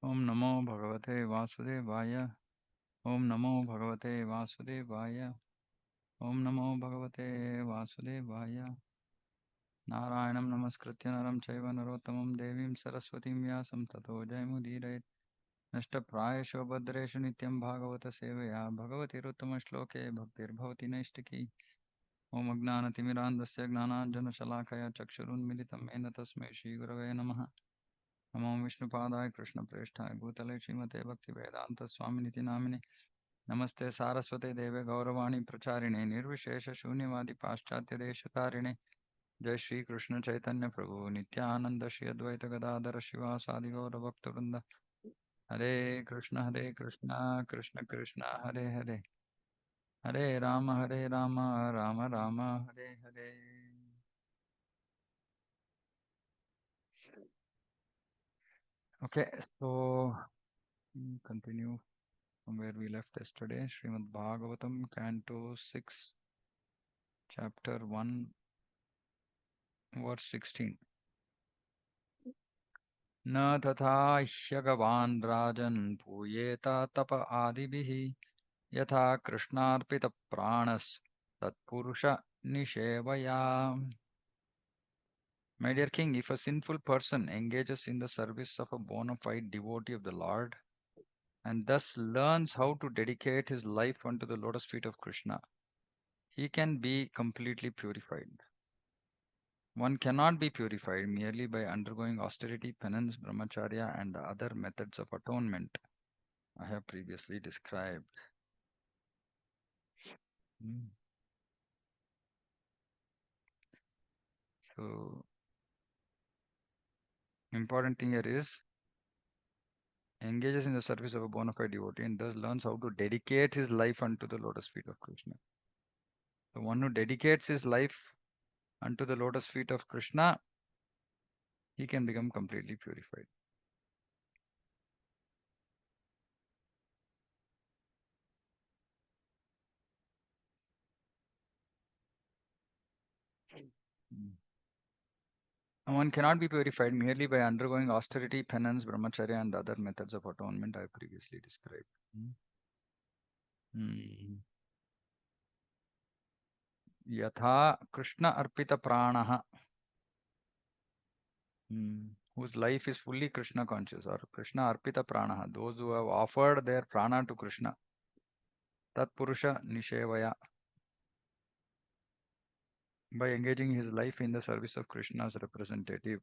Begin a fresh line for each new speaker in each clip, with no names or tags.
ओम नमो भगवते वासुदेवाय। ओम नमो भगवते वासुदेवाय। ओम नमो भगवते वासुदेवाय। नारायणं नमस्कृत्य नरं चैव नरोत्तमं देवीं सरस्वतीं व्यासं ततो जयमुदीरयेत्। नष्टप्रायेषु भद्रेषु नित्यं भागवत सेवया भगवतिरुत्तमश्लोके भक्तिर्भवति नैष्टिकी। ॐ अज्ञानतिमिरान्धस्य ज्ञानाञ्जनशलाकया चक्षुरुन्मिलितं येन तस्मै श्रीगुरवे नमः। नमो विष्णुपादाय कृष्णप्रेष्ठाय भूतले श्रीमते भक्तिवेदान्तस्वामिनिति नामिने। नमस्ते सारस्वते देवे गौरवाणी प्रचारिणे निर्विशेषशून्यवादी पाश्चात्यदेशतारिणे। जय श्री कृष्ण चैतन्य प्रभु नित्यानंद श्री अद्वैत गदाधर शिवासादि गौरभक्तवृंद। हरे कृष्ण कृष्ण कृष्ण हरे हरे, हरे Ram Ram Ram Hare Hare. Okay, so continue from where we left yesterday. Srimad Bhagavatam, Canto 6, Chapter 1, Verse 16. न तथा ह्यगवान् राजन् पूयेत तप आदिभिः यथा कृष्णार्पितप्राणस् तत्पुरुष निषेवया. My dear king, if a sinful person engages in the service of a bona fide devotee of the Lord and thus learns how to dedicate his life unto the lotus feet of Krishna, he can be completely purified. One cannot be purified merely by undergoing austerity, penance, brahmacharya, and the other methods of atonement I have previously described. Hmm. So, important thing here is engages in the service of a bona fide devotee and thus learns how to dedicate his life unto the lotus feet of Krishna. The one who dedicates his life unto the lotus feet of Krishna, he can become completely purified. Hmm. And one cannot be purified merely by undergoing austerity, penance, brahmacharya, and other methods of atonement I have previously described. Hmm. Yatha Krishna Arpita Pranaha, whose life is fully Krishna conscious, or Krishna Arpita Pranaha, those who have offered their prana to Krishna. Tat Purusha Nishevaya, by engaging his life in the service of Krishna's representative.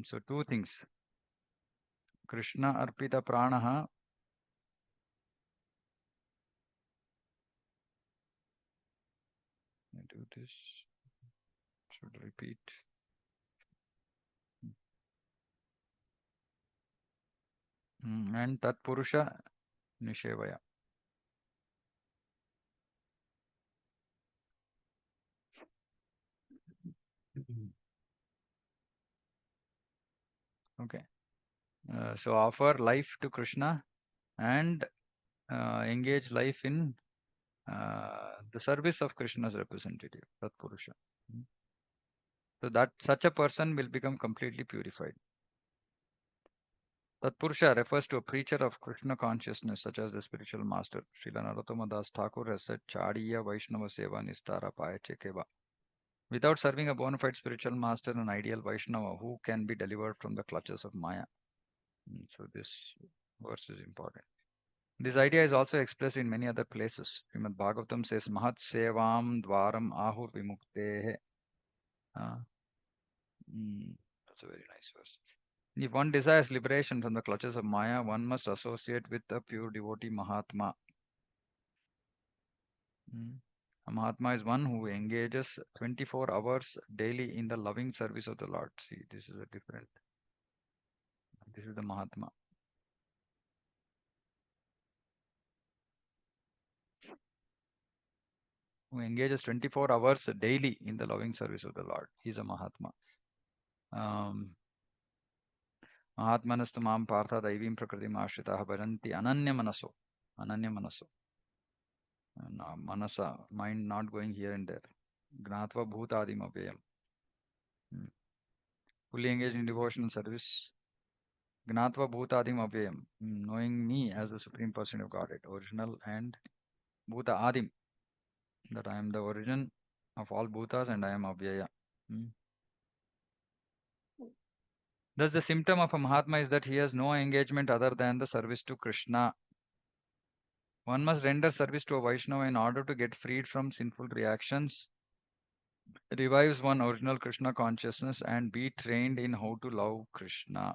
So two things. Krishna Arpita Pranaha, I do this, should repeat. And Tat Purusha Nishevaya. Okay. So offer life to Krishna and engage life in the service of Krishna's representative, Tat Purusha. So that such a person will become completely purified. Tatpurusha refers to a preacher of Krishna consciousness, such as the spiritual master. Srila Narottama Das Thakur has said, Chadiya Vaishnava Seva Nistara Payachekeva. Without serving a bona fide spiritual master, an ideal Vaishnava, who can be delivered from the clutches of Maya? So this verse is important. This idea is also expressed in many other places. Srimad Bhagavatam says, Mahat Sevam Dvaram Ahur Vimuktehe. Uh, that's a very nice verse. If one desires liberation from the clutches of Maya, one must associate with a pure devotee Mahatma. A Mahatma is one who engages 24 hours daily in the loving service of the Lord. See, this is a different. This is the Mahatma. Who engages 24 hours daily in the loving service of the Lord. He is a Mahatma. Mahatmanastu mam partha daivim prakritim ashritaha bhajanti ananya manaso. Ananya manaso. Manasa, mind not going here and there. Gnatva bhutadim abhyayam. Fully engaged in devotional service. Gnatva Bhutadim Avyayam. Knowing me as the Supreme Person of Godhead, original and Bhuta Adim, that I am the origin of all Bhutas and I am Avyaya. Hmm. Thus, the symptom of a Mahatma is that he has no engagement other than the service to Krishna. One must render service to a Vaishnava in order to get freed from sinful reactions, revives one original Krishna consciousness, and be trained in how to love Krishna.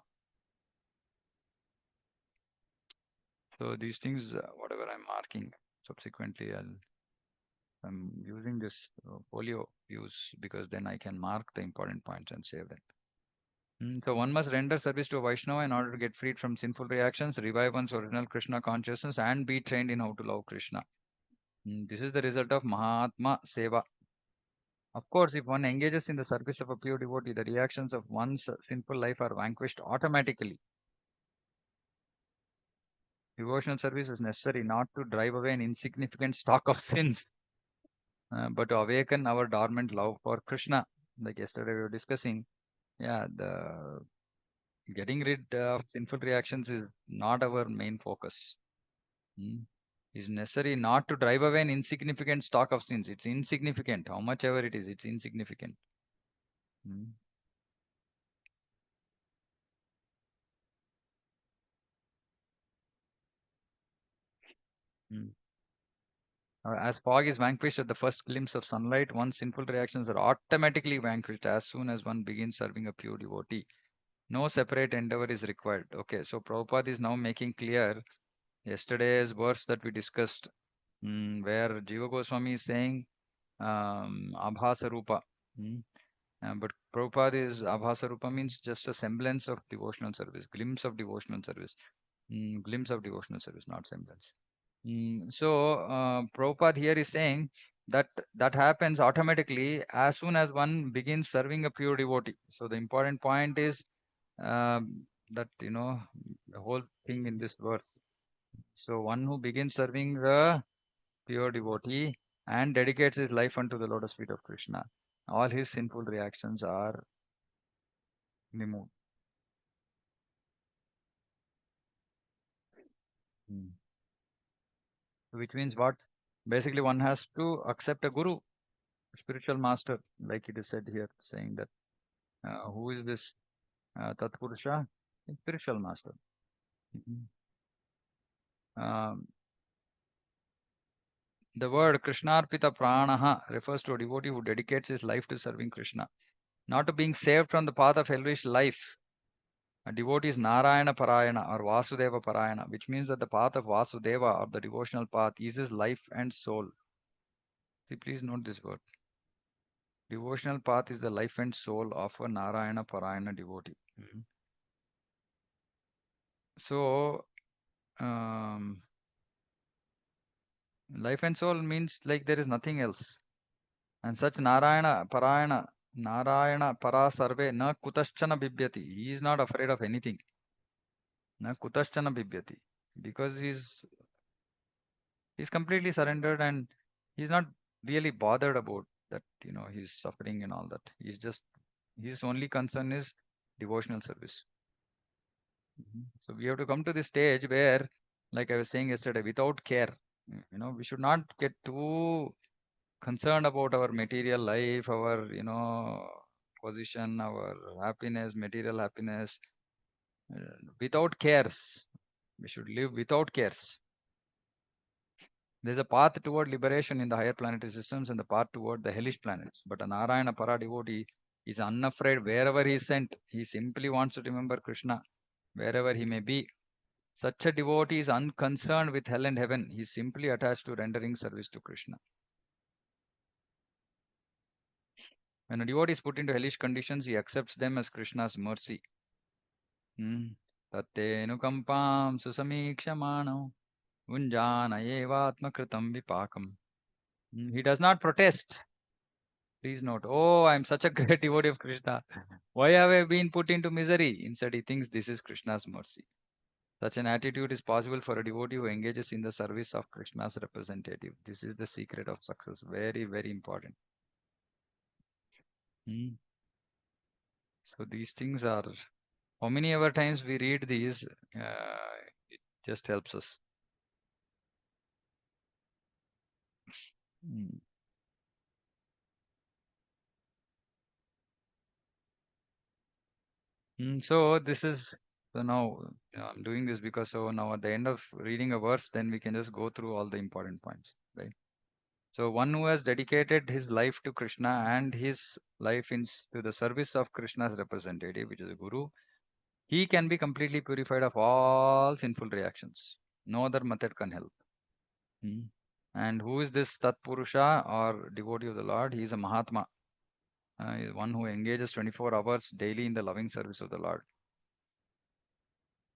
So these things, whatever I'm marking, subsequently I'm using this folio views because then I can mark the important points and save them. So one must render service to a Vaishnava in order to get freed from sinful reactions, revive one's original Krishna consciousness, and be trained in how to love Krishna. This is the result of Mahatma Seva. Of course, if one engages in the service of a pure devotee, the reactions of one's sinful life are vanquished automatically. Devotional service is necessary not to drive away an insignificant stock of sins, but to awaken our dormant love for Krishna. Like yesterday we were discussing, yeah, the getting rid of sinful reactions is not our main focus. Hmm. Is necessary not to drive away an insignificant stock of sins. It's insignificant. How much ever it is, it's insignificant. Hmm. Hmm. As fog is vanquished at the first glimpse of sunlight, one's sinful reactions are automatically vanquished as soon as one begins serving a pure devotee. No separate endeavor is required. Okay, so Prabhupada is now making clear yesterday's verse that we discussed, where Jiva Goswami is saying Abhasa Rupa. Mm, but Prabhupada is Abhasa Rupa means just a semblance of devotional service, glimpse of devotional service, glimpse of devotional service, not semblance. Prabhupada here is saying that that happens automatically as soon as one begins serving a pure devotee. So the important point is that the whole thing in this verse. So one who begins serving the pure devotee and dedicates his life unto the lotus feet of Krishna, all his sinful reactions are removed. Mm. Which means what? Basically, one has to accept a guru, spiritual master, like it is said here, saying that who is this Tatpurusha? Spiritual master. Mhm. Um, the word Krishnarpita Pranaha refers to a devotee who dedicates his life to serving Krishna, not to being saved from the path of hellish life. A devotee is Narayana Parayana or Vasudeva Parayana, which means that the path of Vasudeva or the devotional path is his life and soul. See, please note this word. Devotional path is the life and soul of a Narayana Parayana devotee. So, um, life and soul means like there is nothing else. And such Narayana Para Sarve na Kutaschana Bibhyati. He is not afraid of anything. Na Kutaschana Bibhyati. Because he's completely surrendered and he's not really bothered about that, he's suffering and all that. His only concern is devotional service. So we have to come to this stage where, like I was saying yesterday, without care, we should not get too concerned about our material life, our, position, our happiness, material happiness, without cares. We should live without cares. There's a path toward liberation in the higher planetary systems and the path toward the hellish planets. But a Narayana Para devotee is unafraid wherever he is sent. He simply wants to remember Krishna wherever he may be. Such a devotee is unconcerned with hell and heaven. He is simply attached to rendering service to Krishna. When a devotee is put into hellish conditions, he accepts them as Krishna's mercy. Tattenukampam susamikshamano unjana evatmakritam vipakam. He does not protest. Please note, oh, I'm such a great devotee of Krishna. Why have I been put into misery? Instead, he thinks this is Krishna's mercy. Such an attitude is possible for a devotee who engages in the service of Krishna's representative. This is the secret of success. Very, very important. So these things are How many ever times we read these, it just helps us. Mm. So this is so now I'm doing this because so now at the end of reading a verse, then we can just go through all the important points, right? So one who has dedicated his life to Krishna and his life to the service of Krishna's representative, which is a guru, he can be completely purified of all sinful reactions. No other method can help. Hmm. And who is this Tat Purusha or devotee of the Lord? He is a Mahatma, one who engages 24 hours daily in the loving service of the Lord.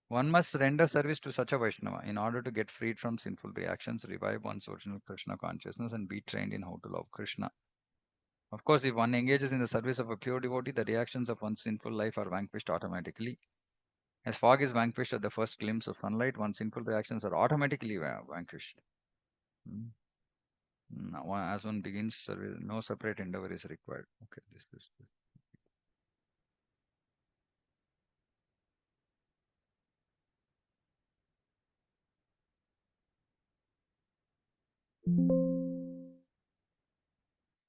One must render service to such a Vaishnava in order to get freed from sinful reactions, revive one's original Krishna consciousness, and be trained in how to love Krishna. Of course, if one engages in the service of a pure devotee, the reactions of one's sinful life are vanquished automatically. As fog is vanquished at the first glimpse of sunlight, one's sinful reactions are automatically vanquished. Mm. Now, as one begins service, no separate endeavor is required. Okay, this.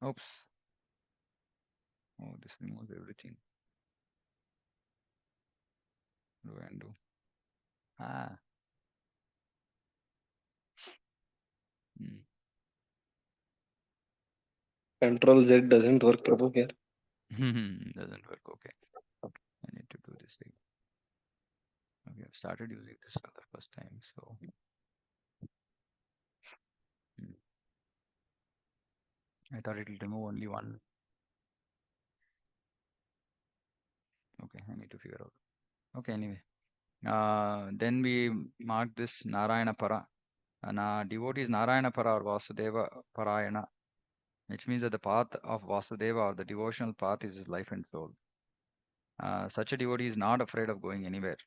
Oops. Oh, this removes everything. Do I undo? Ah. Mm.
Control Z doesn't work, Prabhu, here.
Doesn't work. Okay. I need to do this thing. Okay, I've started using this for the first time. So, mm, I thought it will remove only one. Okay, I need to figure out. Okay, anyway. Then we mark this Narayana Para. Devotee is Narayana Para or Vasudeva Parayana, which means that the path of Vasudeva or the devotional path is his life and soul. Such a devotee is not afraid of going anywhere.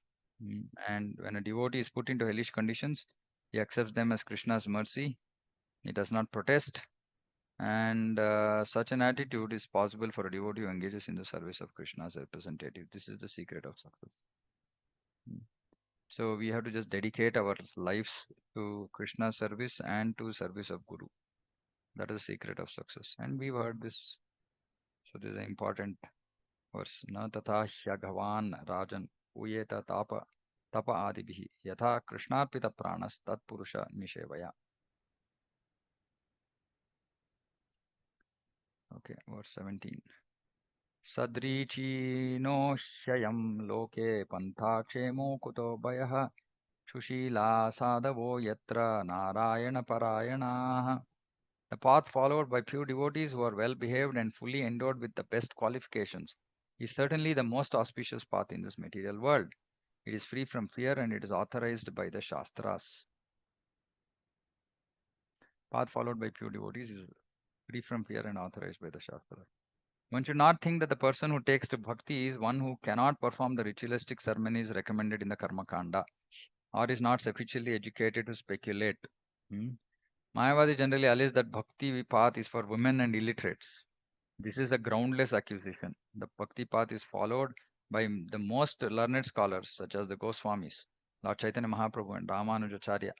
And when a devotee is put into hellish conditions, he accepts them as Krishna's mercy. He does not protest. And such an attitude is possible for a devotee who engages in the service of Krishna as a representative. This is the secret of success. Mm. So we have to just dedicate our lives to Krishna's service and to service of Guru. That is the secret of success. And we've heard this. So this is an important verse. Na tatha hyagavan rajan uyeta tapa adibihi yatha krishnarpita pranas tat purusha nishevaya. Okay, verse 17. सदृचीनो ह्ययं लोके पन्था क्षेमो कुतो भयः सुशीला साधवो यत्र नारायणपरायणाः. The path followed by pure devotees who are well behaved and fully endowed with the best qualifications is certainly the most auspicious path in this material world. It is free from fear and it is authorized by the Shastras. Path followed by pure devotees is free from fear and authorized by the Shastras. One should not think that the person who takes to bhakti is one who cannot perform the ritualistic ceremonies recommended in the Karma Kanda or is not sufficiently educated to speculate. Hmm. Mayavadi generally alleges that bhakti path is for women and illiterates. This is a groundless accusation. The bhakti path is followed by the most learned scholars such as the Goswamis, Lord Chaitanya Mahaprabhu and Ramanujacharya.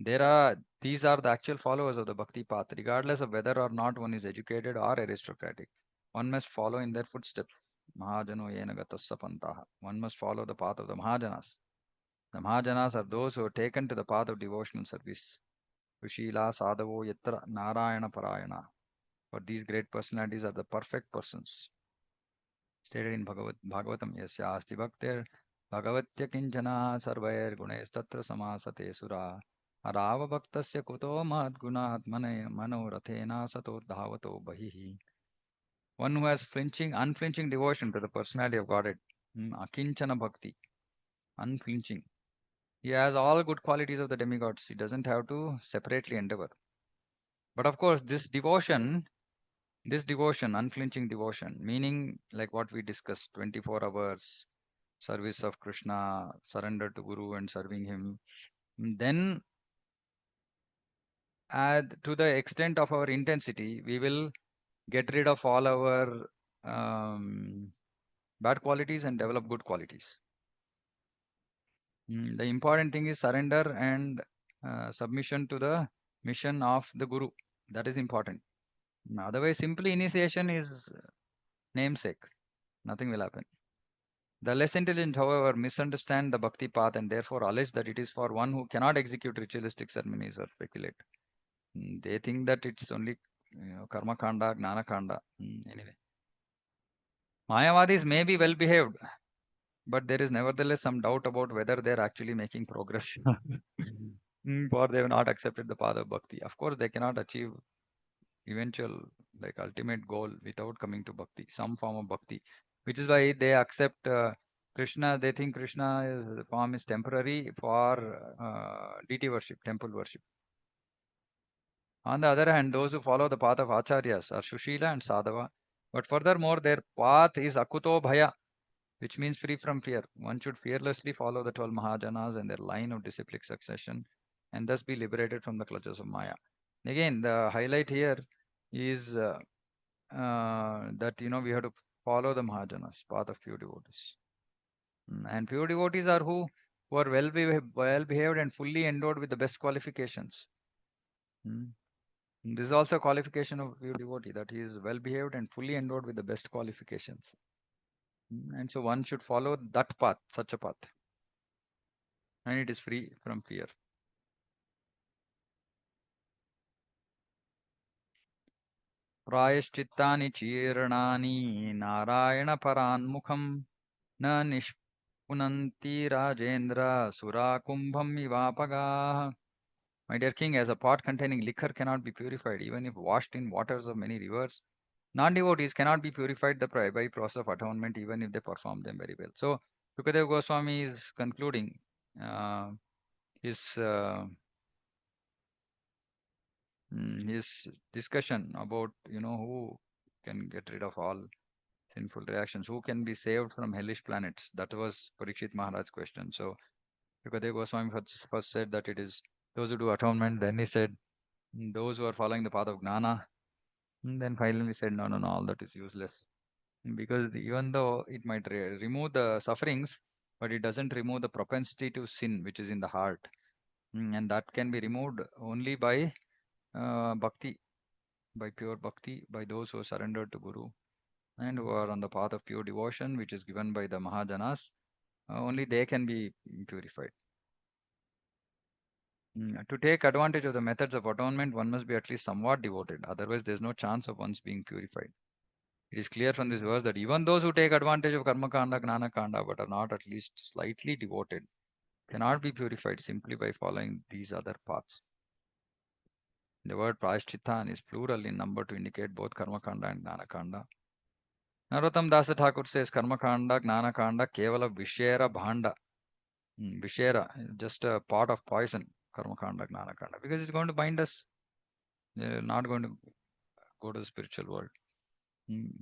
These are the actual followers of the bhakti path, regardless of whether or not one is educated or aristocratic. One must follow in their footsteps. Mahajano yena gatasya pantaha. One must follow the path of the Mahajanas. The Mahajanas are those who are taken to the path of devotional service. Sushila sadhavo yatra narayana parayana. For these great personalities are the perfect persons. Stated in Bhagavatam, yasya asti bhaktir bhagavatya kinchana sarvair gunestatra samasate sura. Arava bhaktasya kuto madgunat manorathena sato dhavato bahihi. One who has unflinching devotion to the personality of Godhead. Akinchana bhakti, unflinching. He has all good qualities of the demigods. He doesn't have to separately endeavor. But of course, this devotion, unflinching devotion, meaning like what we discussed, 24 hours service of Krishna, surrender to Guru and serving him, then to the extent of our intensity, we will get rid of all our um, bad qualities and develop good qualities. The important thing is surrender and submission to the mission of the Guru. That is important. Otherwise, simply initiation is namesake. Nothing will happen. The less intelligent, however, misunderstand the bhakti path and therefore allege that it is for one who cannot execute ritualistic ceremonies or speculate. They think that it's only karma kanda, gnana kanda. Anyway, Mayavadis may be well behaved, but there is nevertheless some doubt about whether they're actually making progress. Or they have not accepted the path of bhakti. Of course, they cannot achieve eventual, like ultimate goal without coming to bhakti, some form of bhakti, which is why they accept Krishna. They think Krishna is, form is temporary for deity worship, temple worship. On the other hand, those who follow the path of acharyas are Shushila and Sadhava. But furthermore, their path is Akuto Bhaya, which means free from fear. One should fearlessly follow the 12 Mahajanas and their line of disciplic succession and thus be liberated from the clutches of Maya. Again, the highlight here is that we have to follow the Mahajanas, path of pure devotees. And pure devotees are who are well behaved and fully endowed with the best qualifications. Mm. This is also a qualification of pure devotee, that he is well behaved and fully endowed with the best qualifications. And so one should follow that path, such a path, and it is free from fear. Prayashchittani chirnani narayana paranmukham na nishpunanti rajendra sura kumbham ivapagaha. My dear king, as a pot containing liquor cannot be purified, even if washed in waters of many rivers, non-devotees cannot be purified by process of atonement, even if they perform them very well. So, Sukadeva Goswami is concluding uh, his his discussion about who can get rid of all sinful reactions, who can be saved from hellish planets. That was Parikshit Maharaj's question. So, Sukadeva Goswami first said that it is those who do atonement. Then he said those who are following the path of Gnana. And then finally said, no, no, no, all that is useless. Because even though it might remove the sufferings, but it doesn't remove the propensity to sin, which is in the heart. And that can be removed only by bhakti, by pure bhakti, by those who are surrendered to Guru and who are on the path of pure devotion, which is given by the Mahajanas. Only they can be purified. To take advantage of the methods of atonement, one must be at least somewhat devoted. Otherwise, there's no chance of one's being purified. It is clear from this verse that even those who take advantage of karma kanda, gnana kanda, but are not at least slightly devoted, cannot be purified simply by following these other paths. The word prayashchitan is plural in number to indicate both karma kanda and gnana kanda. Narottam Dasa Thakur says karma kanda, gnana kanda, kevala vishera bhanda. Vishera, just a pot of poison, karma kanda, gnana kanda, because it's going to bind us. They're not going to go to the spiritual world.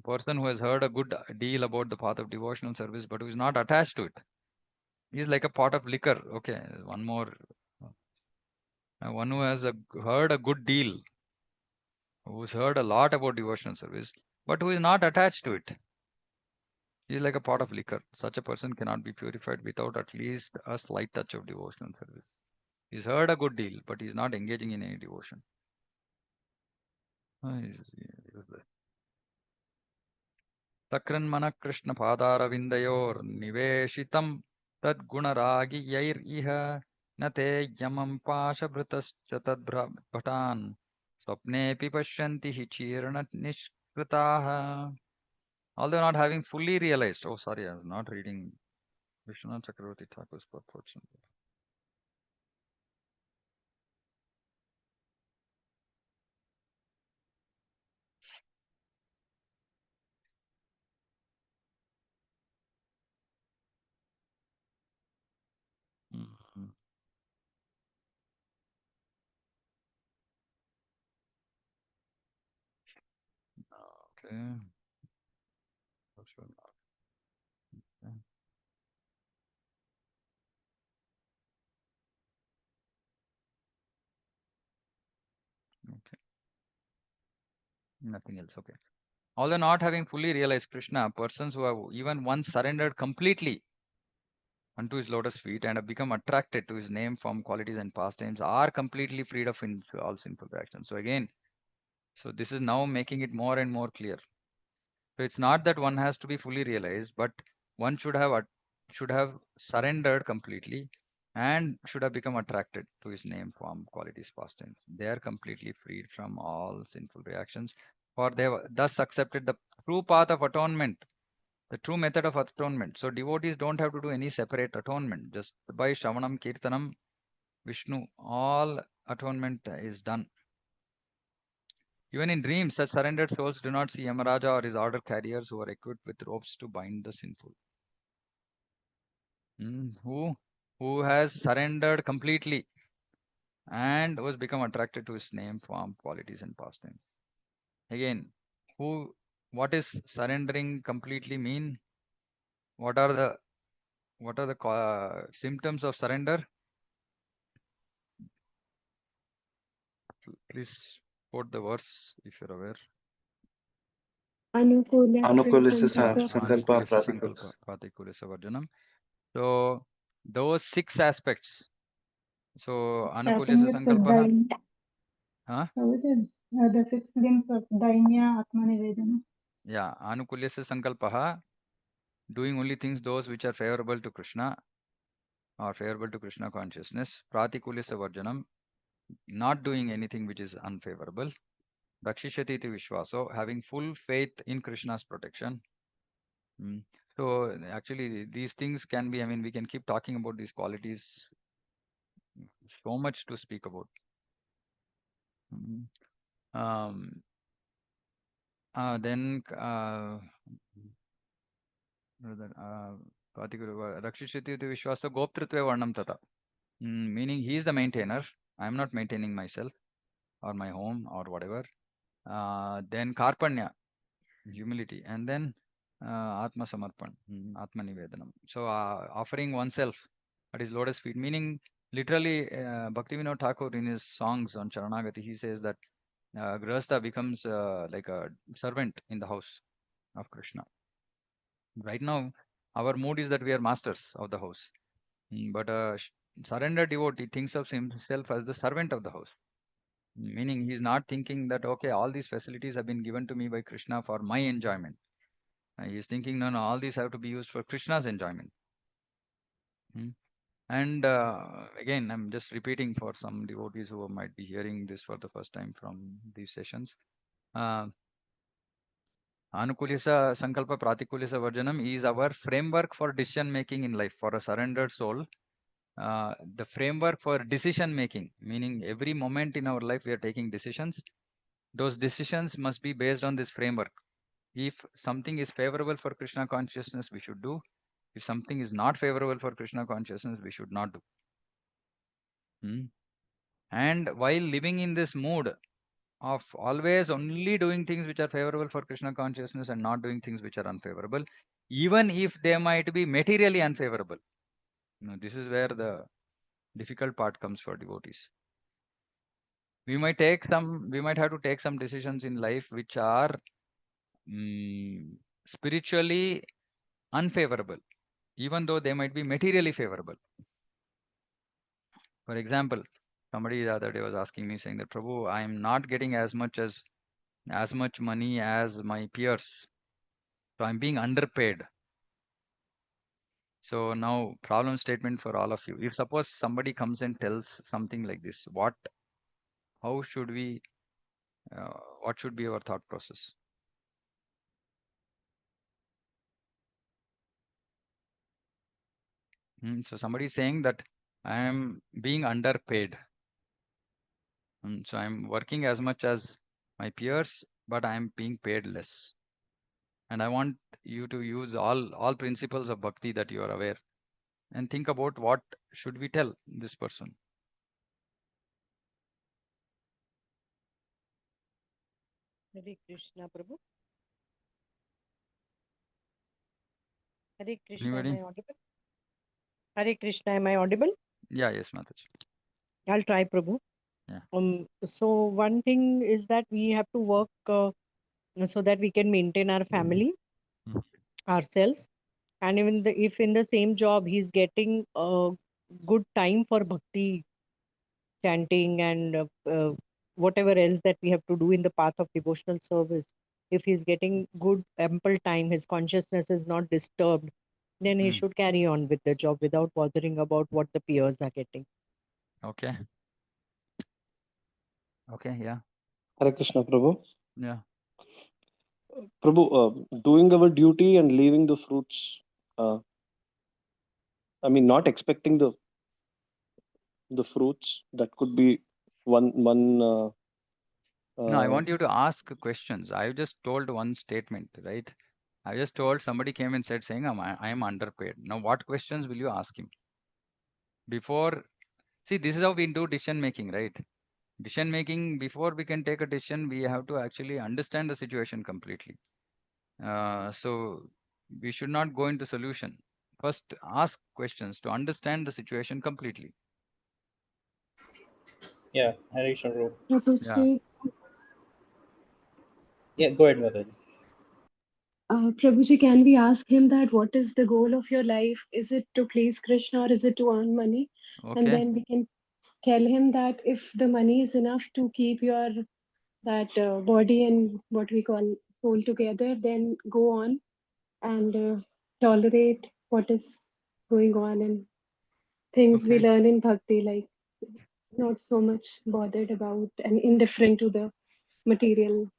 Person who has heard a good deal about the path of devotional service but who is not attached to it is like a pot of liquor. Okay, one more. One who has heard a good deal, who's heard a lot about devotional service, but who is not attached to it, is like a pot of liquor. Such a person cannot be purified without at least a slight touch of devotional service. He's heard a good deal, but he's not engaging in any devotion. Takranmana Krishna Padaravindayor Niveshitam Tadgunaragi Iha Nate Yamam Pashabhritascha Tadbhatan Swapnepi Pashyanti Hichirna Nishkritaha. Although not having fully realized, oh sorry, I was not reading Vishwanath Chakravarti Thakur's purports. Mhm. Okay. Vishwanath, okay. Okay. Nothing else. Okay. Although not having fully realized Krishna, persons who have even once surrendered completely unto his lotus feet and have become attracted to his name, form, qualities, and pastimes are completely freed of all sinful reactions. So again, so this is now making it more and more clear. So it's not that one has to be fully realized, but one should have surrendered completely and should have become attracted to his name, form, qualities, pastimes. They are completely freed from all sinful reactions, for they have thus accepted the true path of atonement, the true method of atonement. So devotees don't have to do any separate atonement. Just by Shravanam, Kirtanam, Vishnu, all atonement is done. Even in dreams, such surrendered souls do not see Yamaraja or his order carriers who are equipped with ropes to bind the sinful. Who has surrendered completely and was become attracted to his name, form, qualities, and pastimes. Again, who what is surrendering completely mean? What are the symptoms of surrender? Please quote the verse if you're aware.
Anukulyasya
Anukulisya
Sankalpa
Sankalpa
Anukulyasya
Pratikulis.
Sankalpa Pratikulyasya Varjanam. So those 6 aspects. So
starting
Anukulyasya
with
Sankalpaha. Huh?
how is it? The 6 glimpse of Dainya Atmanivedana.
Yeah, Anukulyasya Sankalpaha, doing only things those which are favorable to Krishna or favorable to Krishna consciousness. Pratikulyasya Varjanam, not doing anything which is unfavorable. Rakshishati iti Vishwaso, having full faith in Krishna's protection. Mm. So actually these things can be, I mean, we can keep talking about these qualities, so much to speak about. Mm. Um, then Rakshishati iti Vishwasa Goptritve Varnam Tata. Meaning he is the maintainer. I am not maintaining myself or my home or whatever. Then Karpanya, humility, and then Atma Samarpan, Atma Nivedanam. So offering oneself at his lotus feet, meaning literally Bhaktivinoda Thakur in his songs on Charanagati, he says that Grihastha becomes like a servant in the house of Krishna. Right now, our mood is that we are masters of the house. But a surrendered devotee thinks of himself as the servant of the house. Meaning he is not thinking that, okay, all these facilities have been given to me by Krishna for my enjoyment. He is thinking, no, no, all these have to be used for Krishna's enjoyment. Mm. And again, I'm just repeating for some devotees who might be hearing this for the first time from these sessions. Uh, Anukulisa Sankalpa Pratikulisa Varjanam is our framework for decision making in life for a surrendered soul. The framework for decision making, meaning every moment in our life we are taking decisions. Those decisions must be based on this framework. If something is favorable for Krishna consciousness, we should do. If something is not favorable for Krishna consciousness, we should not do. Hmm. And while living in this mood of always only doing things which are favorable for Krishna consciousness and not doing things which are unfavorable, even if they might be materially unfavorable. This is where the difficult part comes for devotees. We might have to take some decisions in life which are spiritually unfavorable, even though they might be materially favorable. For example, somebody the other day was asking me saying that, Prabhu, I am not getting as much money as my peers. So I'm being underpaid. So now problem statement for all of you. If suppose somebody comes and tells something like this, how should we, what should be our thought process? So somebody is saying that I am being underpaid. So I'm working as much as my peers, but I'm being paid less. And I want you to use all principles of bhakti that you are aware and think about what should we tell this person.
Hare Krishna, Prabhu. Hare Krishna, am
Anybody?
I audible? Hare Krishna, am I audible?
Yeah, yes, Mataji.
I'll try, Prabhu.
Yeah.
So one thing is that we have to work so that we can maintain our family,
Mhm.
ourselves. And even if in the same job he's getting a good time for bhakti chanting and whatever else that we have to do in the path of devotional service, if he's getting good ample time, his consciousness is not disturbed, then he
Hmm.
should carry on with the job without bothering about what the peers are getting.
Okay. Okay. Yeah.
Hare Krishna, Prabhu.
Yeah.
Prabhu, doing our duty and leaving the fruits. I mean, not expecting the fruits. That could be one.
No, I
Uh,
want you to ask questions. I just told one statement, right? I just told somebody came and said saying I am underpaid. Now what questions will you ask him? Before, see, this is how we do decision making, right? Decision making, before we can take a decision, we have to actually understand the situation completely. So we should not go into solution. First, ask questions to understand the situation completely.
Yeah, Hare Krishna, bro.
Yeah.
Prabhuji,
Yeah, go ahead, Mataji.
Prabhuji, can we ask him that what is the goal of your life? Is it to please Krishna or is it to earn money? And
Okay.
then we can tell him that if the money is enough to keep your that body and what we call soul together, then go on and tolerate what is going on and things we
Okay.
learn in bhakti, like not so much bothered about and indifferent to the material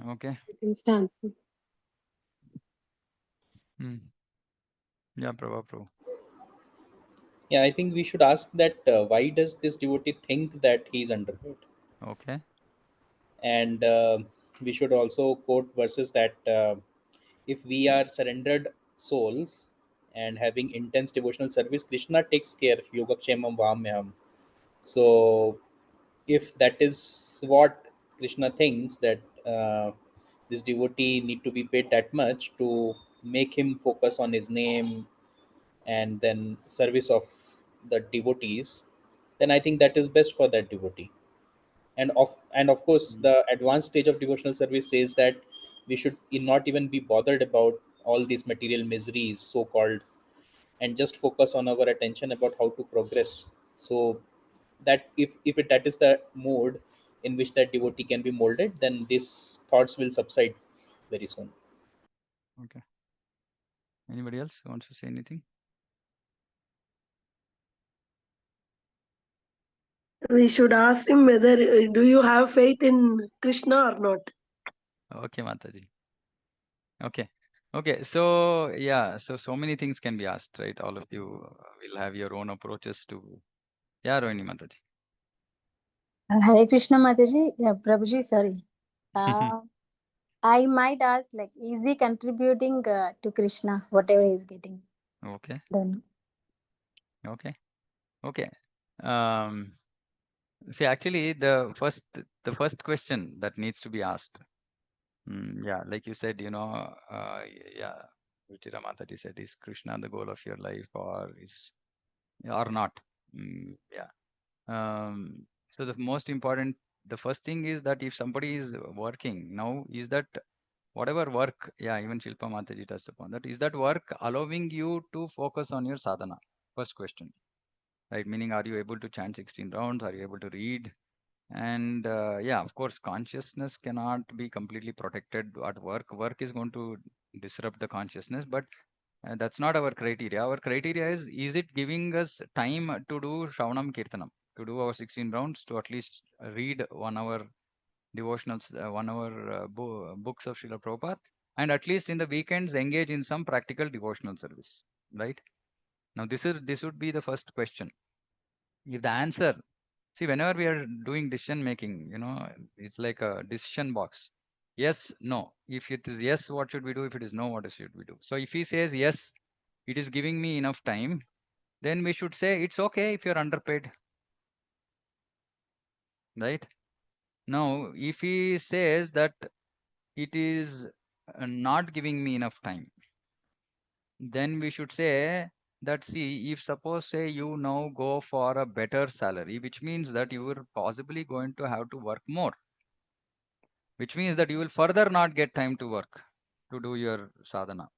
Okay.
circumstances.
Hmm. Yeah, Prabhu.
Yeah, I think we should ask that why does this devotee think that he is underpaid?
Okay.
And we should also quote verses that if we are surrendered souls and having intense devotional service, Krishna takes care. Yogakshemam Vamyam. So, if that is what Krishna thinks that this devotee need to be paid that much to make him focus on his name and then service of the devotees, then I think that is best for that devotee. And of course,
Hmm.
the advanced stage of devotional service says that we should not even be bothered about all these material miseries, so called, and just focus on our attention about how to progress. So that if that is the mode in which that devotee can be molded, then these thoughts will subside very soon.
Okay. Anybody else wants to say anything?
We should ask him whether do you have faith in Krishna or not.
Okay, Mataji. Okay. Okay. So yeah, so many things can be asked, right? All of you will have your own approaches to. Yeah, Rohini Mataji.
Hare Krishna Mataji, yeah, Prabhuji, sorry. Uh, I might ask, like, is he contributing to Krishna, whatever he is getting
Okay.
done?
Okay. Okay. Um, See, actually, the first question that needs to be asked. Yeah, like you said, yeah, Ruchira Mataji said, is Krishna the goal of your life or not? Yeah. So the first thing is that if somebody is working now, is that whatever work, yeah, even Shilpa Mataji touched upon that, is that work allowing you to focus on your sadhana? First question, right? Meaning, are you able to chant 16 rounds? Are you able to read? And yeah, of course, consciousness cannot be completely protected at work. Work is going to disrupt the consciousness, but that's not our criteria. Our criteria is it giving us time to do Shravanam Kirtanam, to do our 16 rounds, to at least read 1 hour devotionals, 1 hour books of Srila Prabhupada, and at least in the weekends engage in some practical devotional service, right? Now, this would be the first question. If the answer, see, whenever we are doing decision making, it's like a decision box. Yes, no. If it is yes, what should we do? If it is no, what should we do? So if he says yes, it is giving me enough time, then we should say it's okay if you're underpaid, right? Now, if he says that it is not giving me enough time, then we should say that, see, if suppose say you now go for a better salary, which means that you are possibly going to have to work more, which means that you will further not get time to work to do your sadhana.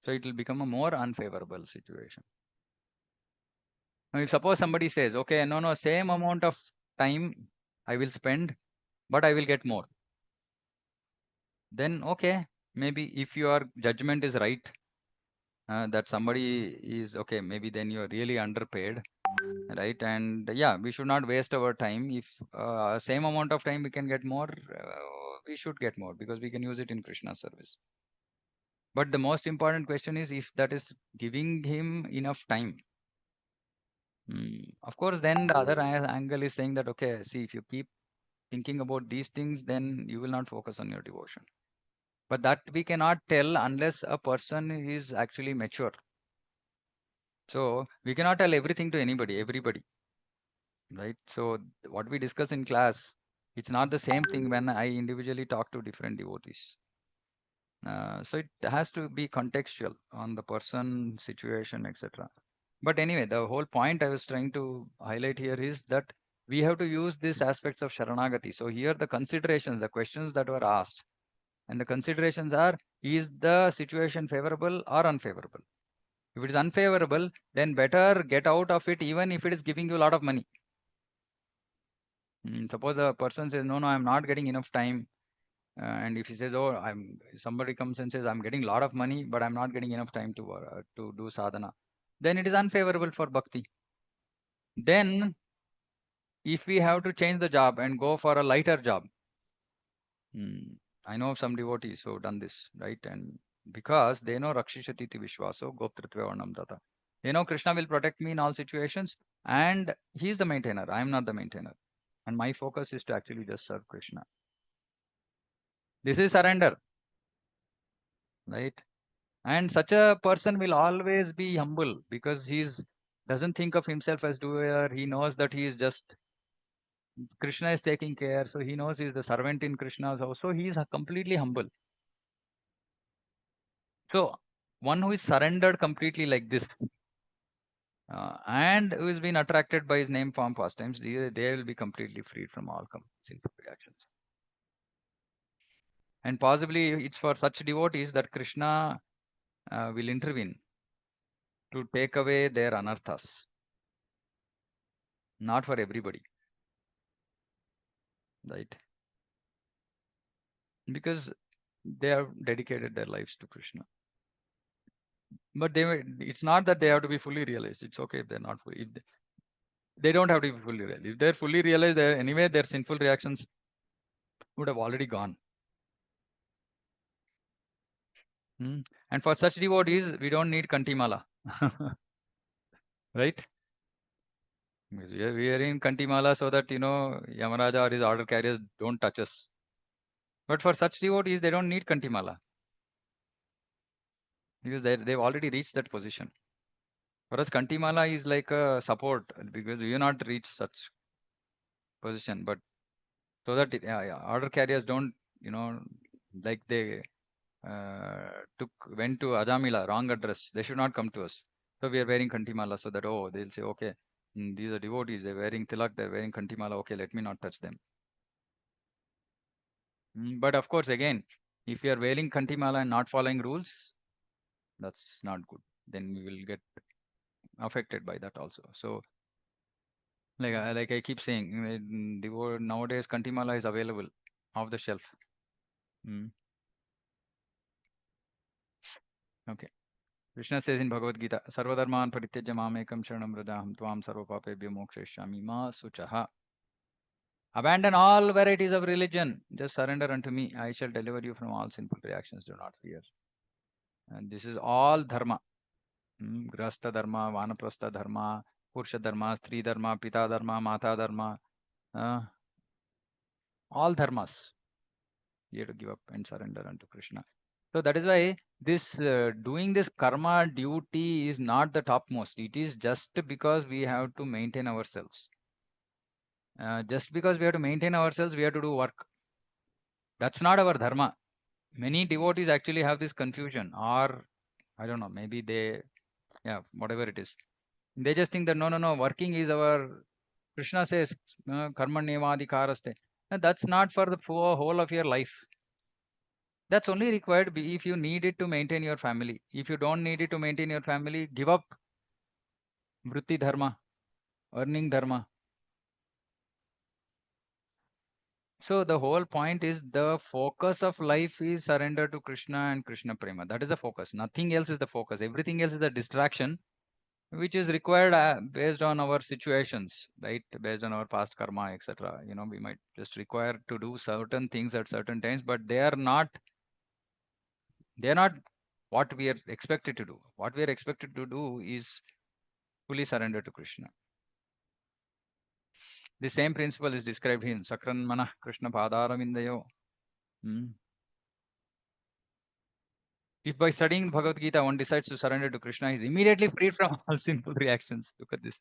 So it will become a more unfavorable situation. Now, if suppose somebody says, okay, no, same amount of time I will spend, but I will get more. Then, okay, maybe if your judgment is right, that somebody is okay, maybe then you are really underpaid, right? And yeah, we should not waste our time. If same amount of time we can get more, we should get more because we can use it in Krishna service. But the most important question is if that is giving him enough time. Of course, then the other angle is saying that, okay, see, if you keep thinking about these things, then you will not focus on your devotion. But that we cannot tell unless a person is actually mature. So we cannot tell everything to everybody, right? So what we discuss in class, it's not the same thing when I individually talk to different devotees. So it has to be contextual on the person, situation, etc. But anyway, the whole point I was trying to highlight here is that we have to use these aspects of Sharanagati. So here the considerations, the questions that were asked, and the considerations are, is the situation favorable or unfavorable? If it is unfavorable, then better get out of it even if it is giving you a lot of money. Suppose a person says, no, I'm not getting enough time. And if he says, oh, somebody comes and says, I'm getting a lot of money, but I'm not getting enough time to do sadhana, then it is unfavorable for bhakti. Then if we have to change the job and go for a lighter job, I know some devotees who have done this, right? And because they know Rakshishati iti Vishwaso Goptritve Varnam Data. They know Krishna will protect me in all situations and he's the maintainer. I am not the maintainer. And my focus is to actually just serve Krishna. This is surrender, right? And such a person will always be humble because he's doesn't think of himself as doer. He knows that he is just Krishna is taking care. So he knows he's the servant in Krishna's house. So he is completely humble. So one who is surrendered completely like this, and who has been attracted by his name form pastimes, they will be completely freed from all sinful reactions. And possibly it's for such devotees that Krishna will intervene to take away their anarthas. Not for everybody, right? Because they have dedicated their lives to Krishna. But it's not that they have to be fully realized. It's okay if they're not fully. They don't have to be fully realized. If they're fully realized, anyway, their sinful reactions would have already gone. And for such devotees, we don't need Kantimala. Right? Because we are in Kantimala so that, Yamaraja or his order carriers don't touch us. But for such devotees, they don't need Kantimala. Because they've already reached that position. For us, Kantimala is like a support because we have not reached such position. But so that order carriers don't, like they went to Ajamila, wrong address. They should not come to us. So we are wearing Kantimala so that, they'll say, okay, these are devotees. They're wearing tilak. They're wearing Kantimala. Okay, let me not touch them. But of course, again, if you are wearing Kantimala and not following rules, that's not good. Then we will get affected by that also. So, like I keep saying, nowadays Kantimala is available off the shelf. Okay. Krishna says in Bhagavad Gita, Sarvadharman parityajya mamekam sharanam vrajaham tvam sarvapapebhyo mokshayashyami ma suchaha. Abandon all varieties of religion. Just surrender unto me. I shall deliver you from all sinful reactions. Do not fear. And this is all dharma. Grasta dharma, vanaprastha dharma, pursha dharma, stri dharma, pita dharma, mata dharma. All dharmas. You have to give up and surrender unto Krishna. So that is why this doing this karma duty is not the topmost. It is just because we have to maintain ourselves. Just because we have to maintain ourselves, we have to do work. That's not our dharma. Many devotees actually have this confusion, or I don't know, maybe whatever it is. They just think that no, working is our. Krishna says, karma nevadikaraste. That's not for the whole of your life. That's only required if you need it to maintain your family. If you don't need it to maintain your family, give up vritti dharma, earning dharma. So the whole point is the focus of life is surrender to Krishna and Krishna Prema. That is the focus. Nothing else is the focus. Everything else is the distraction, which is required based on our situations, right? Based on our past karma, etc. We might just require to do certain things at certain times, but they are not what we are expected to do. What we are expected to do is fully surrender to Krishna. The same principle is described in Sakran Manah Krishna Padaravindayo. If by studying Bhagavad Gita one decides to surrender to Krishna, he is immediately freed from all sinful reactions. Look at this.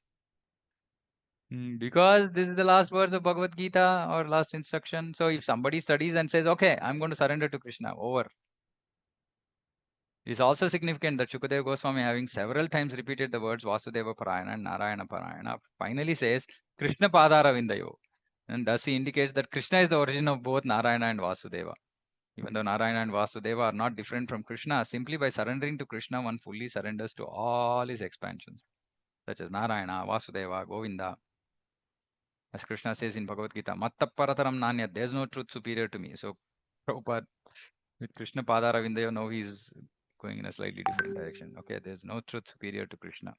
Because this is the last verse of Bhagavad Gita or last instruction. So if somebody studies and says, okay, I'm going to surrender to Krishna, over. It is also significant that Shukadeva Goswami, having several times repeated the words Vasudeva Parayana and Narayana Parayana, finally says Krishna Padaravindayo. And thus he indicates that Krishna is the origin of both Narayana and Vasudeva. Even though Narayana and Vasudeva are not different from Krishna, simply by surrendering to Krishna, one fully surrenders to all his expansions, such as Narayana, Vasudeva, Govinda. As Krishna says in Bhagavad Gita, Matta Parataram Nanya, there's no truth superior to me. So, Prabhupada, with Krishna Padaravindayo, now he's going in a slightly different direction. Okay, there's no truth superior to Krishna.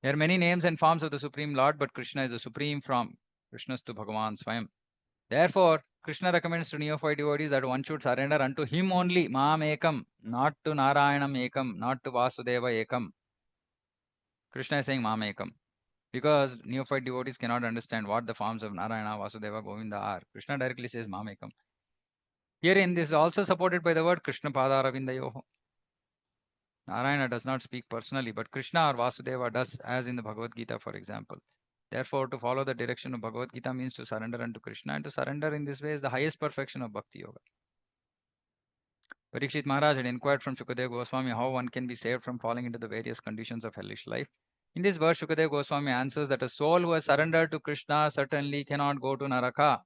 There are many names and forms of the Supreme Lord, but Krishna is the supreme form. Krishnastu Bhagavan Swayam. Therefore, Krishna recommends to neophyte devotees that one should surrender unto him only, Maam Ekam, not to Narayanam Ekam, not to Vasudeva Ekam. Krishna is saying Maam Ekam. Because neophyte devotees cannot understand what the forms of Narayana, Vasudeva, Govinda are. Krishna directly says Maam Ekam. Herein, this is also supported by the word Krishna Padaravindayoho. Narayana does not speak personally, but Krishna or Vasudeva does, as in the Bhagavad Gita, for example. Therefore, to follow the direction of Bhagavad Gita means to surrender unto Krishna, and to surrender in this way is the highest perfection of Bhakti Yoga. Parikshit Maharaj had inquired from Shukadeva Goswami how one can be saved from falling into the various conditions of hellish life. In this verse, Shukadeva Goswami answers that a soul who has surrendered to Krishna certainly cannot go to Naraka.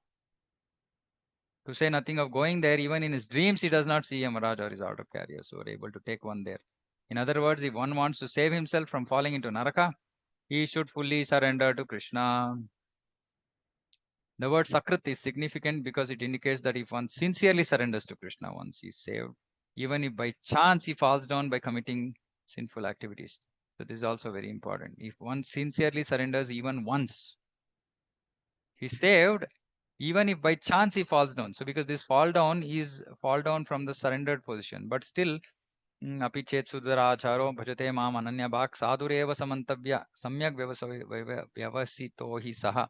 To say nothing of going there, even in his dreams, he does not see Yamaraj or his auto carrier, so we're able to take one there. In other words, if one wants to save himself from falling into Naraka, he should fully surrender to Krishna. The word Sakrit is significant because it indicates that if one sincerely surrenders to Krishna, once he is saved, even if by chance he falls down by committing sinful activities. So this is also very important. If one sincerely surrenders even once, he's saved, even if by chance he falls down. So because this fall down is fall down from the surrendered position, but still अपि चेत् सुदराचारो भजते माम अनन्यभाक् साधुरेव समन्तव्य सम्यक् व्यवसितो हि सः.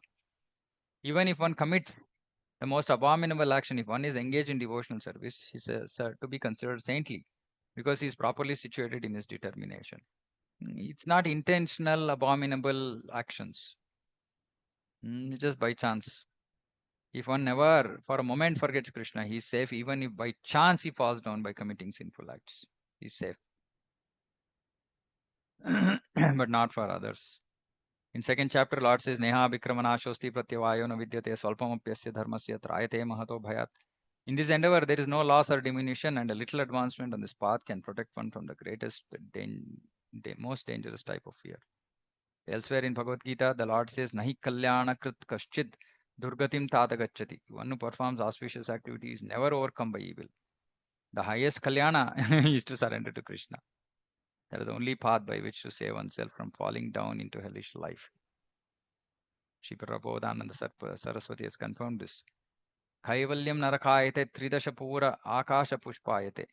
Even if one commits the most abominable action, if one is engaged in devotional service, he says to be considered saintly because he is properly situated in his determination. It's not intentional abominable actions. Just by chance. If one never for a moment forgets Krishna, he is safe even if by chance he falls down by committing sinful acts. He is safe. But not for others. In second chapter, Lord says, Neha Vikramanashosti Pratyavayo na vidyate swalpamapyasya dharmasya trayate mahato bhayat. In this endeavor, there is no loss or diminution, and a little advancement on this path can protect one from the greatest, most dangerous type of fear. Elsewhere in Bhagavad Gita, the Lord says, Nahi kalyana krit kaschid durgatim tatagachati. One who performs auspicious activities never overcome by evil. The highest kalyana is to surrender to Krishna. That is the only path by which to save oneself from falling down into hellish life. Shri Prabodhananda Saraswati has confirmed this. Kaivalyam narakayate tridasha pura akasha pushpayate.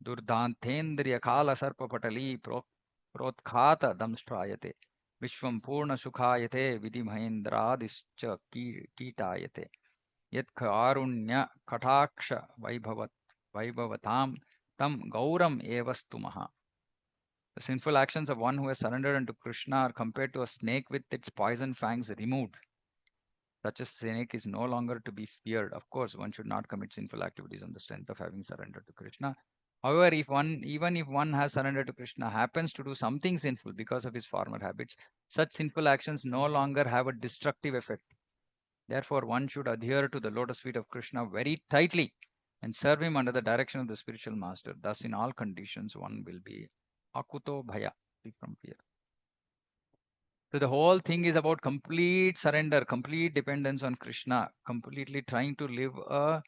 Durdanthendriya kala sarpa patali protkata damstrayate. Vishwam purna sukhayate vidhi mahendradischa kitayate. Yat karunya kataksha vaibhavatam tam gauram evastumaha. The sinful actions of one who has surrendered unto Krishna are compared to a snake with its poison fangs removed. Such a snake is no longer to be feared. Of course, one should not commit sinful activities on the strength of having surrendered to Krishna. However, even if one has surrendered to Krishna, happens to do something sinful because of his former habits, such sinful actions no longer have a destructive effect. Therefore, one should adhere to the lotus feet of Krishna very tightly and serve him under the direction of the spiritual master. Thus, in all conditions, one will be akuto bhaya, free from fear. So the whole thing is about complete surrender, complete dependence on Krishna, completely trying to live a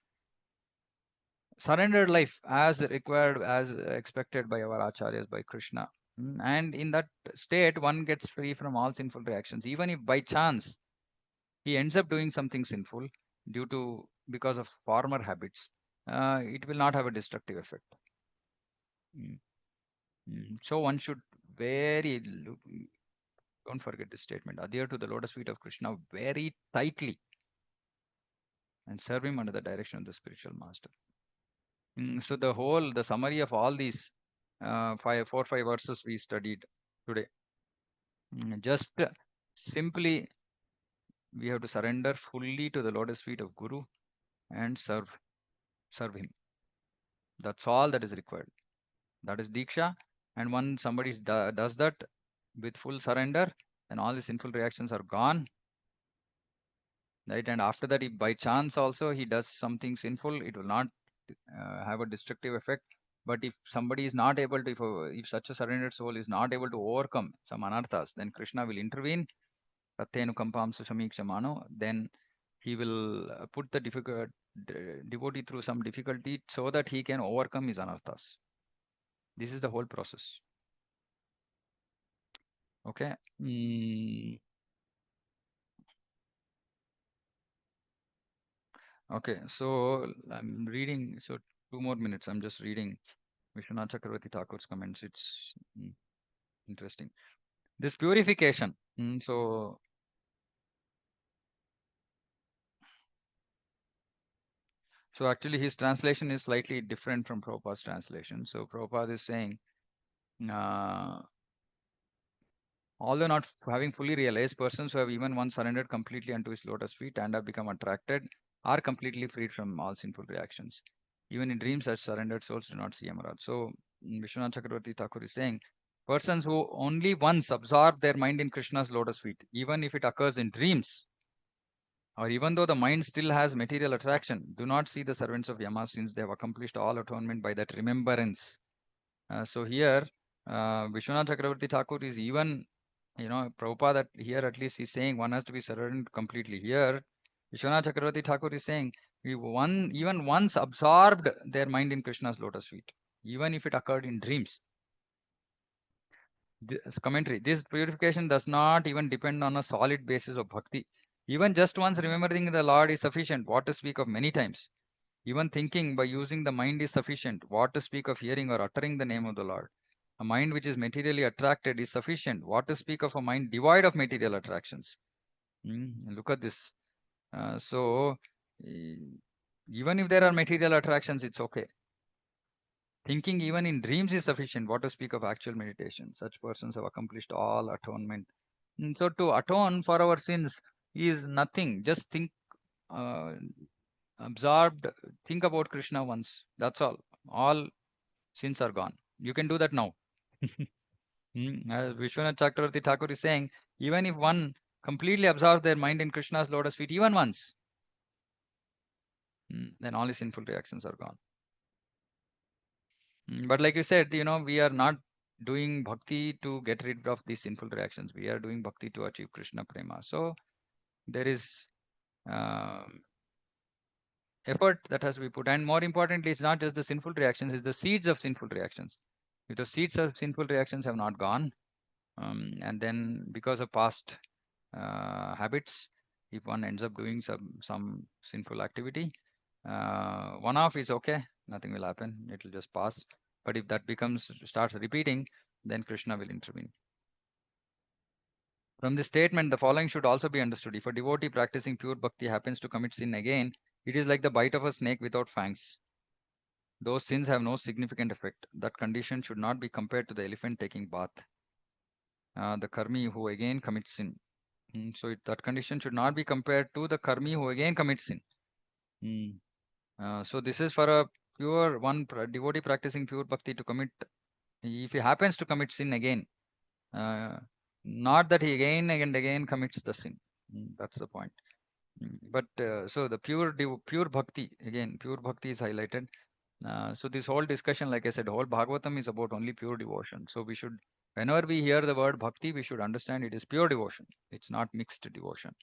surrendered life as required, as expected by our acharyas, by Krishna. And in that state, one gets free from all sinful reactions. Even if by chance he ends up doing something sinful because of former habits, it will not have a destructive effect. Mm. So one should don't forget this statement, adhere to the lotus feet of Krishna very tightly and serve him under the direction of the spiritual master. So the summary of all these 4 or 5 verses we studied today, just simply we have to surrender fully to the lotus feet of Guru and serve him. That's all that is required. That is Diksha. And when somebody does that with full surrender, then all the sinful reactions are gone. Right? And after that, if by chance also he does something sinful, it will not have a destructive effect. But if somebody is not able to, if such a surrendered soul is not able to overcome some anarthas, then Krishna will intervene. Then he will put the devotee through some difficulty so that he can overcome his anarthas. This is the whole process. Okay. Okay, so I'm reading, so 2 more minutes. I'm just reading Vishwanath Chakravarti Thakur's comments. It's interesting. This purification. So actually his translation is slightly different from Prabhupada's translation. So Prabhupada is saying, although not having fully realized, persons who have even once surrendered completely unto his lotus feet and have become attracted are completely freed from all sinful reactions. Even in dreams, such surrendered souls do not see Yamaraj. So Vishwanath Chakravarti Thakur is saying, persons who only once absorb their mind in Krishna's lotus feet, even if it occurs in dreams, or even though the mind still has material attraction, do not see the servants of Yama, since they have accomplished all atonement by that remembrance. So here, Vishwanath Chakravarti Thakur is even, Prabhupada that here at least he's saying one has to be surrendered completely. Here, Vishwanath Chakravarti Thakur is saying even once absorbed their mind in Krishna's lotus feet, even if it occurred in dreams. This commentary, this purification does not even depend on a solid basis of bhakti. Even just once remembering the Lord is sufficient. What to speak of many times? Even thinking by using the mind is sufficient. What to speak of hearing or uttering the name of the Lord? A mind which is materially attracted is sufficient. What to speak of a mind devoid of material attractions? Look at this. So, even if there are material attractions, it's okay. Thinking even in dreams is sufficient. What to speak of actual meditation? Such persons have accomplished all atonement. So to atone for our sins is nothing. Just think, absorbed, think about Krishna once. That's all. All sins are gone. You can do that now. As Vishwanath Chakravarti Thakur is saying, even if one completely absorbs their mind in Krishna's lotus feet, even once, then all his sinful reactions are gone. But like you said, we are not doing bhakti to get rid of these sinful reactions. We are doing bhakti to achieve Krishna prema. So there is effort that has to be put. And more importantly, it's not just the sinful reactions, it's the seeds of sinful reactions. If the seeds of sinful reactions have not gone, and then because of past habits, if one ends up doing some sinful activity, one off is okay, nothing will happen, it will just pass. But if that starts repeating, then Krishna will intervene. From this statement, the following should also be understood. If a devotee practicing pure bhakti happens to commit sin again, it is like the bite of a snake without fangs. Those sins have no significant effect. That condition should not be compared to the elephant taking bath. The karmi who again commits sin. So that condition should not be compared to the karmi who again commits sin. So this is for a pure devotee practicing pure bhakti to commit. If he happens to commit sin again, not that he again and again commits the sin. That's the point. But so the pure bhakti, again, pure bhakti is highlighted. So this whole discussion, like I said, whole Bhagavatam is about only pure devotion. So we should, whenever we hear the word bhakti, we should understand it is pure devotion. It's not mixed devotion,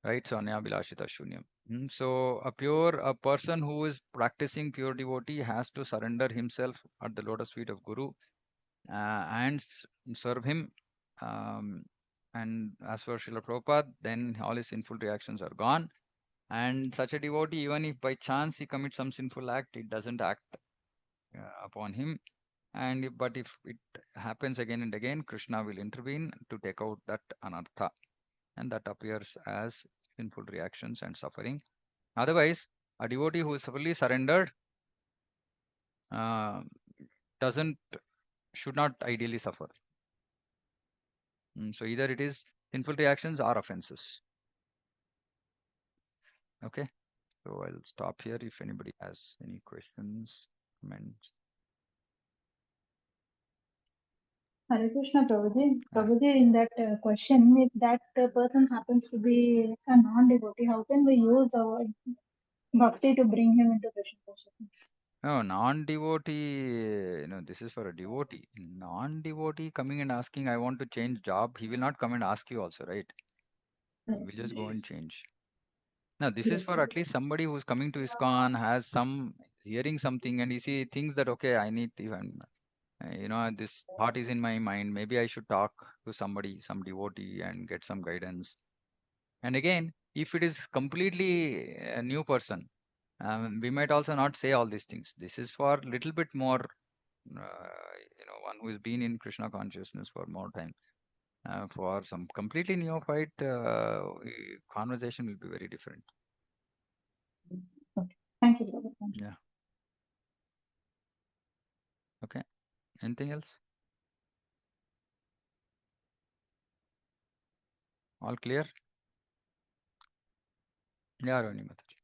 right? So Anyabhilashita Shunyam. So a person who is practicing pure devotee has to surrender himself at the lotus feet of Guru and serve him. Um, and as for Srila Prabhupada, then all his sinful reactions are gone. And such a devotee, even if by chance he commits some sinful act, it doesn't act upon him. But if it happens again and again, Krishna will intervene to take out that anartha, and that appears as sinful reactions and suffering. Otherwise, a devotee who is fully surrendered uh, doesn't should not ideally suffer. So either it is sinful reactions or offenses. Okay, so I'll stop here if anybody has any questions, comments.
Hare Krishna, Prabhuji. Prabhuji, in that question, if that person happens to be a non-devotee, how can we use our bhakti to bring him into Krishna consciousness?
No, non-devotee, this is for a devotee. Non-devotee coming and asking, I want to change job, he will not come and ask you also, right? He will just go and change. Now, this is for at least somebody who's coming to ISKCON, has hearing something, and he thinks that, okay, I need to even, this thought is in my mind. Maybe I should talk to somebody, some devotee, and get some guidance. And again, if it is completely a new person, we might also not say all these things. This is for little bit more, one who has been in Krishna consciousness for more time. For some completely neophyte, conversation will be very different.
Okay. Thank you, Prabhuji. Thank you.
Yeah. Okay. Anything else? All clear? Yeah, Ravani Mataji.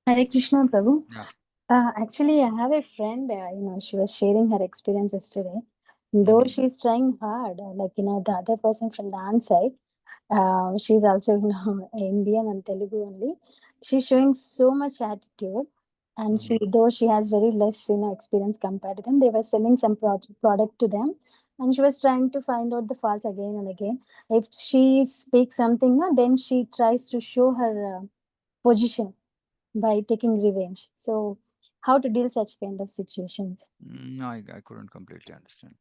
Hare Krishna, Prabhu.
Yeah.
Actually, I have a friend, she was sharing her experience yesterday. Though she's trying hard, the other person from the aunt side, she's also, Indian and Telugu only. She's showing so much attitude. And though she has very less, experience compared to them, they were selling some product to them. And she was trying to find out the faults again and again. If she speaks something, no, then she tries to show her position by taking revenge. So, how to deal such kind of situations?
No, I couldn't completely understand.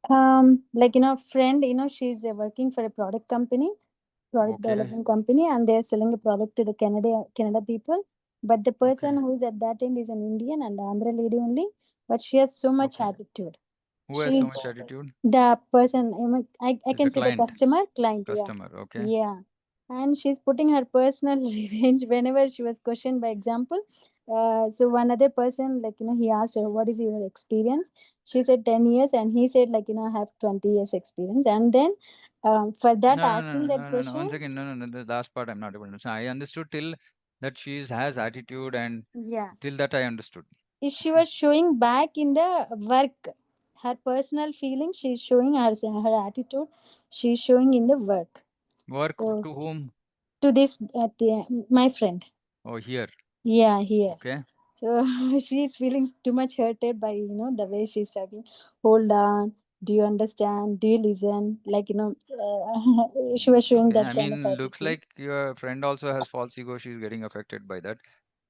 Friend, she's working for a product
Okay.
development company, and they're selling a product to the Canada people. But the person
Okay.
who's at that end is an Indian and Andhra lady only. But she has so much
Okay.
attitude.
Who has so much attitude?
The person, I
Is
can
the
say the
client.
client, yeah.
Customer, okay.
Yeah. And she's putting her personal revenge whenever she was questioned by example. So one other person, he asked her, what is your experience? She said 10 years, and he said, I have 20 years experience. And then for that, asking that question.
Once again, no. The last part I'm not able to understand. I understood till that she has attitude, and
Yeah.
till that I understood.
She was showing back in the work. Her personal feeling, she's showing her attitude, she's showing in the work.
Work
So,
to whom?
to this, my friend.
Oh, here.
Yeah, here.
Okay.
So she's feeling too much hurted by the way she's talking. Hold on. Do you understand? Do you listen? She was showing
Okay.
that
I
kind of
mean, looks
attitude.
like your friend also has false ego. She's getting affected by that.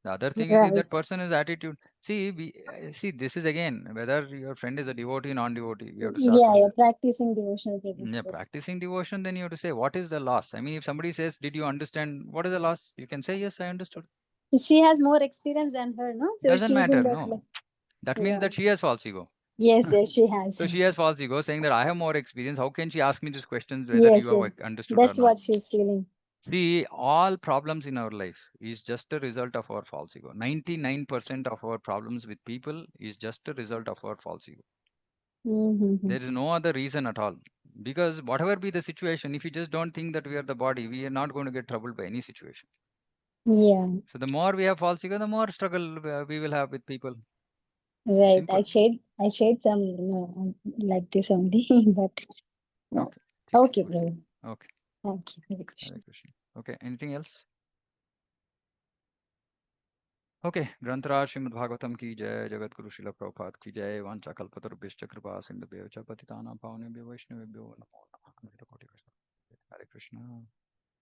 The other thing is, if that
Right.
person has attitude, see, this is again whether your friend is a devotee, non-devotee. We have to start
Yeah,
from
yeah,
there.
practicing devotional
Yeah, practicing devotion, then you have to say, what is the loss? I mean, if somebody says, did you understand? What is the loss? You can say, yes, I understood.
She has more experience than her, no? So
Doesn't
she's in
matter,
that.
no. That means
Yeah.
that she has false ego.
Yes, yes, she has.
So she has false ego, saying that I have more experience. How can she ask me these questions whether
Yes,
you have
yes.
understood or
That's
not?
what she's feeling.
See, all problems in our life is just a result of our false ego. 99% of our problems with people is just a result of our false ego. There is no other reason at all. Because whatever be the situation, if you just don't think that we are the body, we are not going to get troubled by any situation.
Yeah.
So the more we have false ego, the more struggle we will have with people.
Right.
Simple.
I shared some like this only, but
Okay. ठीक है
Okay, Prabhu.
Okay
Thank you. Hare Krishna.
Hare Krishna okay anything else okay ग्रंथराज श्रीमद् भागवतम की जय जगत गुरु शिल प्रभुपाद की जय वांछा कल्पतरुभ्यश्च कृपा सिंधुभ्यो च पतितानां पावनेभ्यो वैष्णवेभ्यो नमो नमः हरे कृष्ण